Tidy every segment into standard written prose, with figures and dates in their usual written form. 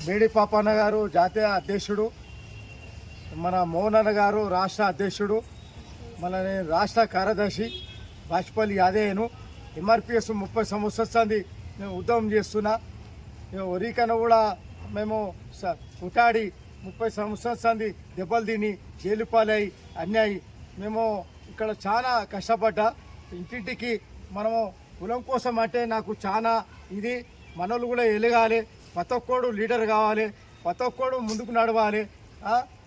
మేడి పాపన్న గారు జాతీయ అధ్యక్షుడు, మన మోహన్ గారు రాష్ట్ర అధ్యక్షుడు, మన రాష్ట్ర కార్యదర్శి బాష్పల్లి యాదయ్యను. ఎంఆర్పిఎస్ 30 సంవత్సరాలు మేము ఉద్యమం చేస్తున్నా. ఒరికన్నా కూడా మేము కుటాడి 30 సంవత్సరాలు దెబ్బలు తిని జైలు పాలై అన్యాయి. మేము ఇక్కడ చాలా కష్టపడ్డా. ఇంటింటికి మనము కులం కోసం అంటే నాకు చాలా ఇది మనోళ్ళు కూడా ఎలగాలి, ప్రతి ఒక్కడు లీడర్ కావాలి, ప్రతి ఒక్కడు ముందుకు నడవాలి.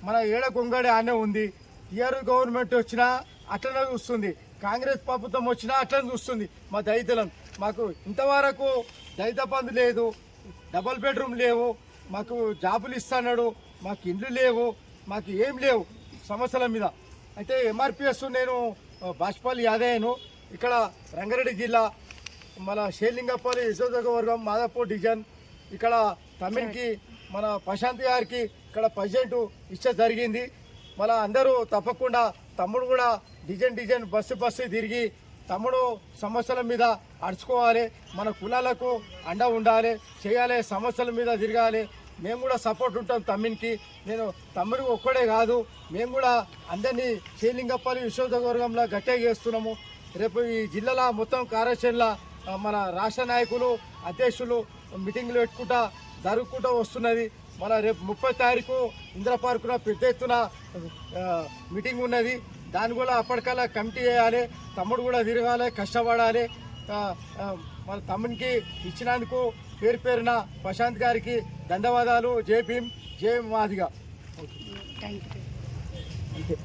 మన ఏడ గొంగడి ఆనే ఉంది. టీఆర్ గవర్నమెంట్ వచ్చినా అట్లనే చూస్తుంది, కాంగ్రెస్ ప్రభుత్వం వచ్చినా అట్లనే చూస్తుంది. మా దళితులం మాకు ఇంతవరకు దళిత బంధు లేదు, డబల్ బెడ్రూమ్ లేవు, మాకు జాబులు ఇస్తున్నాడు, మాకు ఇండ్లు లేవు, మాకు ఏం లేవు సమస్యల మీద. అయితే ఎంఆర్పిఎస్ నేను బాష్పల్లి యాదయ్యను. ఇక్కడ రంగారెడ్డి జిల్లా మన షేర్లింగపల్లి నియోజకవర్గం మాదాపూర్ డివిజన్. ఇక్కడ తమిళకి మన ప్రశాంత్ గారికి ఇక్కడ ప్రెసిడెంట్ ఇచ్చే జరిగింది. మళ్ళీ అందరూ తప్పకుండా తమ్ముడు కూడా డిజైన్ బస్సు తిరిగి తమ్ముడు సమస్యల మీద అడుచుకోవాలి, మన కులాలకు అండ ఉండాలి, చేయాలి, సమస్యల మీద తిరగాలి. మేము కూడా సపోర్ట్ ఉంటాం తమ్మునికి. నేను తమ్ముడు ఒక్కడే కాదు, మేము కూడా అందరినీ షేర్లింగపల్లి నియోజకవర్గంలో గట్టిగా చేస్తున్నాము. రేపు ఈ జిల్లాలో మొత్తం కార్యాచరణ మన రాష్ట్ర నాయకులు అధ్యక్షులు మీటింగ్లు జరుపుకుంటూ వస్తున్నది. మన రేపు 30 తారీఖు ఇందిరా పార్కులో పెద్ద ఎత్తున మీటింగ్ ఉన్నది. దాన్ని కూడా అప్పటికల్లా కమిటీ చేయాలి, తమ్ముడు కూడా తిరగాలి, కష్టపడాలి. మన తమ్మునికి ఇచ్చినందుకు పేరున ప్రశాంత్ గారికి ధన్యవాదాలు. జై భీమ్, జై మాదిగా. Thank you. అంతే.